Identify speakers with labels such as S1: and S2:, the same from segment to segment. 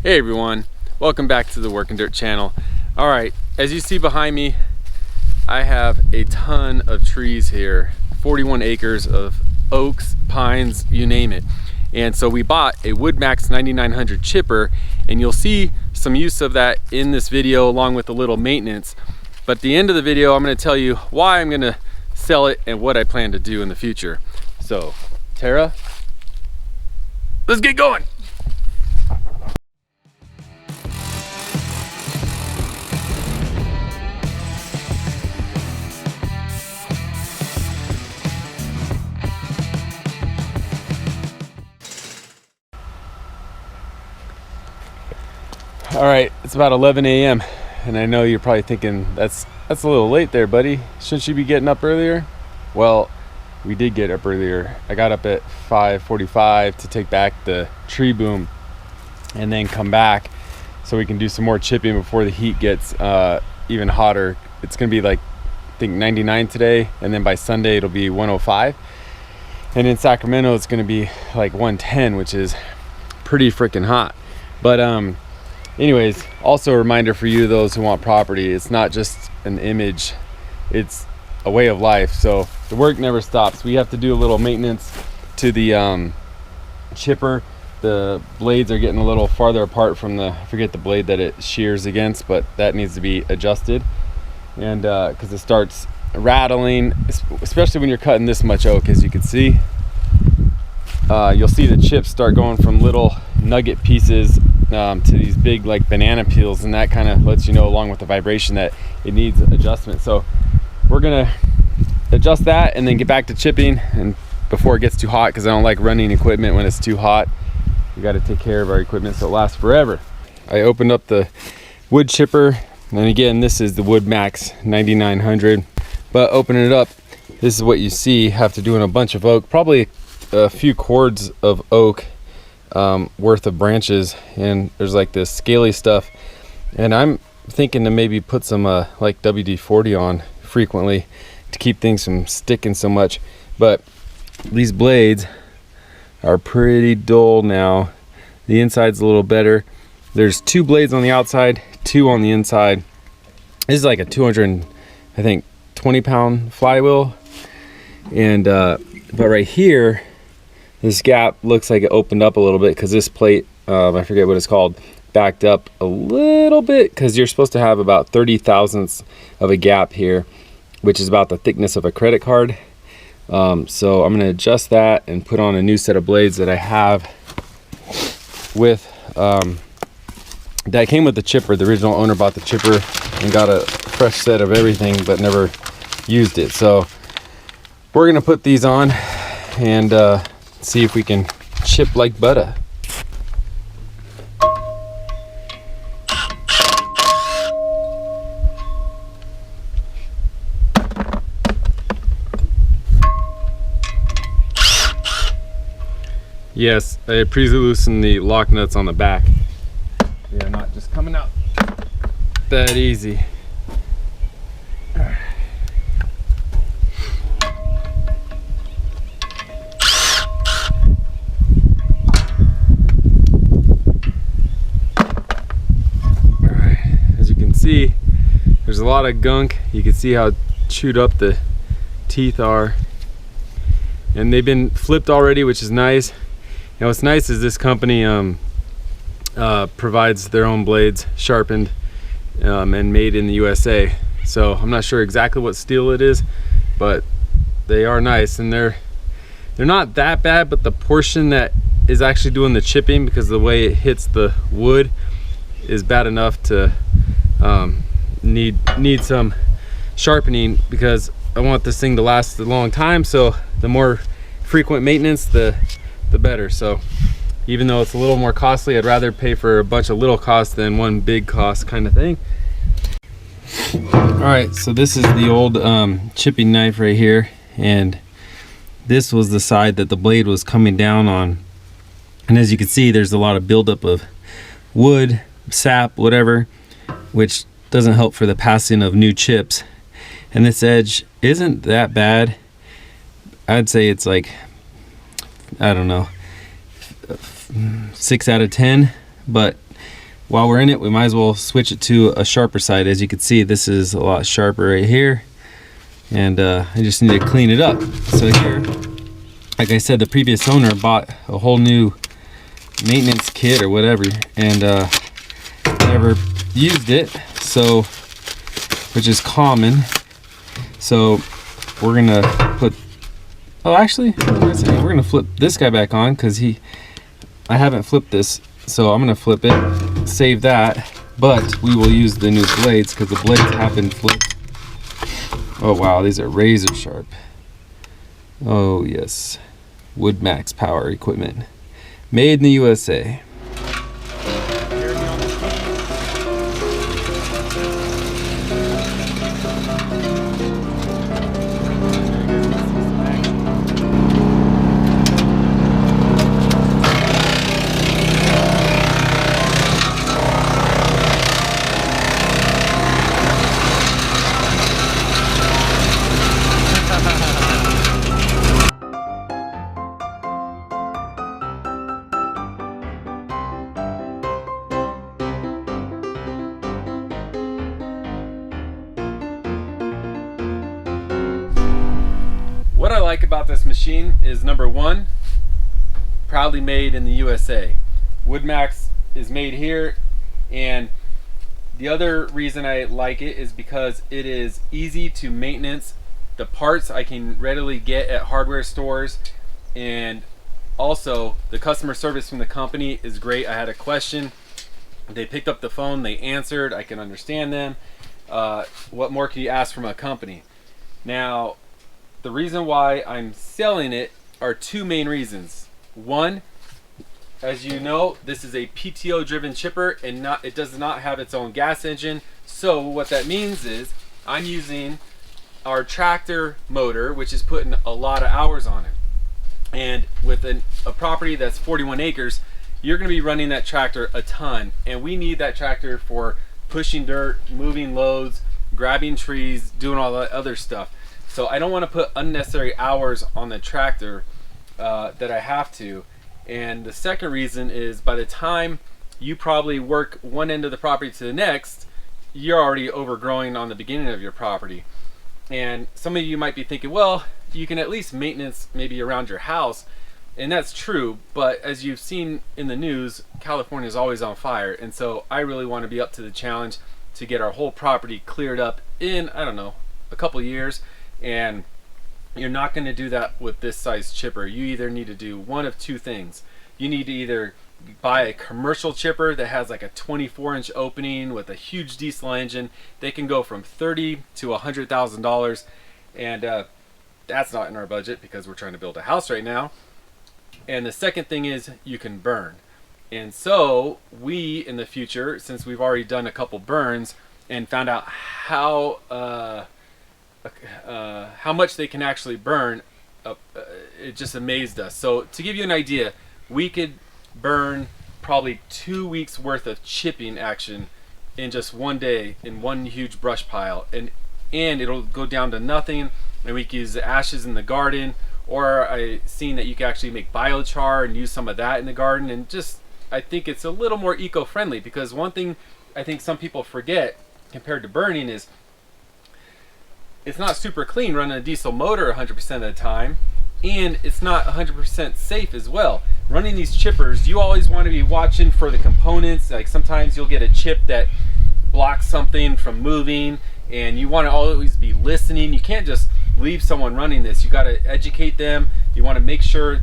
S1: Hey everyone, welcome back to the Working Dirt channel. Alright, as you see behind me, I have a ton of trees here, 41 acres of oaks, pines, you name it. And so we bought a WoodMax 9900 chipper, and you'll see some use of that in this video along with a little maintenance. But at the end of the video, I'm going to tell you why I'm going to sell it and what I plan to do in the future. So, Tara, let's get going! All right, it's about 11 a.m. and I know you're probably thinking that's a little late there, buddy. Shouldn't you be getting up earlier? Well, we did get up earlier. I got up at 5:45 to take back the tree boom and then come back so we can do some more chipping before the heat gets even hotter. It's gonna be like, I think 99 today, and then by Sunday it'll be 105. And in Sacramento it's gonna be like 110, which is pretty freaking hot. But anyways, also a reminder for you, those who want property, it's not just an image, it's a way of life. So the work never stops. We have to do a little maintenance to the chipper. The blades are getting a little farther apart from the, I forget the blade that it shears against, but that needs to be adjusted. And because it starts rattling, especially when you're cutting this much oak. As you can see, you'll see the chips start going from little nugget pieces to these big like banana peels, and that kind of lets you know, along with the vibration, that it needs adjustment. So we're gonna adjust that and then get back to chipping, and before it gets too hot, because I don't like running equipment when it's too hot. We got to take care of our equipment so it lasts forever. I opened up the wood chipper, and again, this is the WoodMax 9900, but opening it up, this is what you see after doing a bunch of oak, probably a few cords of oak worth of branches, and there's like this scaly stuff, and I'm thinking to maybe put some like WD-40 on frequently to keep things from sticking so much. But these blades are pretty dull now. The inside's a little better. There's 2 blades on the outside, 2 on the inside. This is like a 200, I think, 20-pound flywheel, and but right here, this gap looks like it opened up a little bit because this plate, I forget what it's called, backed up a little bit, because you're supposed to have about 30 thousandths of a gap here, which is about the thickness of a credit card. So I'm going to adjust that and put on a new set of blades that I have with, that came with the chipper. The original owner bought the chipper and got a fresh set of everything, but never used it. So we're going to put these on and see if we can chip like butter. Yes, I pre-loosened the lock nuts on the back. They are not just coming out that easy. See, there's a lot of gunk. You can see how chewed up the teeth are, and they've been flipped already, which is nice. And what's nice is this company provides their own blades, sharpened and made in the USA. So I'm not sure exactly what steel it is, but they are nice, and they're not that bad, but the portion that is actually doing the chipping, because the way it hits the wood, is bad enough to need some sharpening, because I want this thing to last a long time. So the more frequent maintenance, the better. So even though it's a little more costly, I'd rather pay for a bunch of little costs than one big cost kind of thing. All right, so this is the old chipping knife right here, and this was the side that the blade was coming down on. And as you can see, there's a lot of buildup of wood, sap, whatever, which doesn't help for the passing of new chips. And this edge isn't that bad. I'd say it's like, I don't know, 6 out of 10, but while we're in it, we might as well switch it to a sharper side. As you can see, this is a lot sharper right here, and I just need to clean it up. So here, like I said, the previous owner bought a whole new maintenance kit or whatever, and never used it, so, which is common. So we're gonna put, oh actually, we're gonna flip this guy back on, because I haven't flipped this, so I'm gonna flip it, save that, but we will use the new blades because the blades have been flipped. Oh wow, these are razor sharp. Oh yes, WoodMax power equipment, made in the USA. What I like about this machine is, number one, proudly made in the USA. WoodMax is made here, and the other reason I like it is because it is easy to maintenance. The parts I can readily get at hardware stores, and also the customer service from the company is great. I had a question, they picked up the phone, they answered, I can understand them. What more can you ask from a company? Now, the reason why I'm selling it are two main reasons. One, as you know, this is a PTO driven chipper, and it does not have its own gas engine. So what that means is I'm using our tractor motor, which is putting a lot of hours on it. And with a property that's 41 acres, you're gonna be running that tractor a ton, and we need that tractor for pushing dirt, moving loads, grabbing trees, doing all that other stuff. So I don't want to put unnecessary hours on the tractor that I have to. And the second reason is, by the time you probably work one end of the property to the next, you're already overgrowing on the beginning of your property. And some of you might be thinking, well, you can at least maintenance maybe around your house. And that's true, but as you've seen in the news, California is always on fire. And so I really want to be up to the challenge to get our whole property cleared up in, I don't know, a couple years. And you're not going to do that with this size chipper. You either need to do one of two things. You need to either buy a commercial chipper that has like a 24-inch opening with a huge diesel engine. They can go from $30,000 to $100,000, and that's not in our budget because we're trying to build a house right now. And the second thing is you can burn. And so we, in the future, since we've already done a couple burns and found out how much they can actually burn, it just amazed us. So to give you an idea, we could burn probably 2 weeks worth of chipping action in just one day in one huge brush pile, and it'll go down to nothing, and we can use the ashes in the garden, or I seen that you can actually make biochar and use some of that in the garden. And just, I think it's a little more eco-friendly, because one thing I think some people forget compared to burning is it's not super clean running a diesel motor 100% of the time, and it's not 100% safe as well. Running these chippers, you always want to be watching for the components. Like sometimes you'll get a chip that blocks something from moving, and you want to always be listening. You can't just leave someone running this. You got to educate them. You want to make sure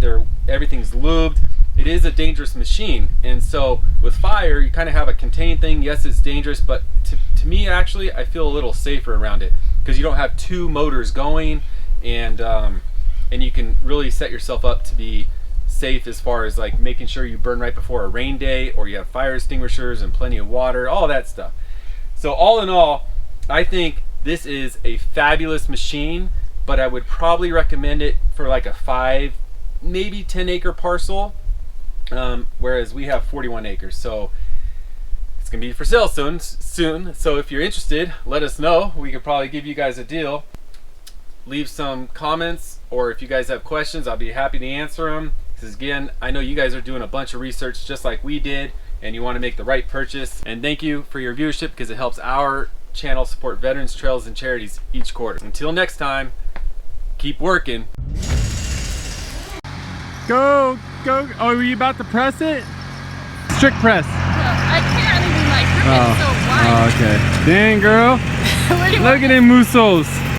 S1: everything's lubed. It is a dangerous machine, and so with fire you kind of have a contained thing. Yes, it's dangerous, but to me actually I feel a little safer around it, because you don't have two motors going, and you can really set yourself up to be safe as far as like making sure you burn right before a rain day, or you have fire extinguishers and plenty of water, all that stuff. So all in all, I think this is a fabulous machine, but I would probably recommend it for like a 5, maybe 10 acre parcel, whereas we have 41 acres. So it's gonna be for sale soon. So if you're interested, let us know. We could probably give you guys a deal. Leave some comments, or if you guys have questions, I'll be happy to answer them. Because again, I know you guys are doing a bunch of research just like we did, and you want to make the right purchase. And thank you for your viewership, because it helps our channel support veterans, trails, and charities each quarter. Until next time, keep working. Go, go. Oh, were you about to press it? Strict press.
S2: No, I can't even, my grip is so wide.
S1: Oh, okay. Dang, girl.
S2: What do you
S1: Look
S2: want?
S1: at them musos.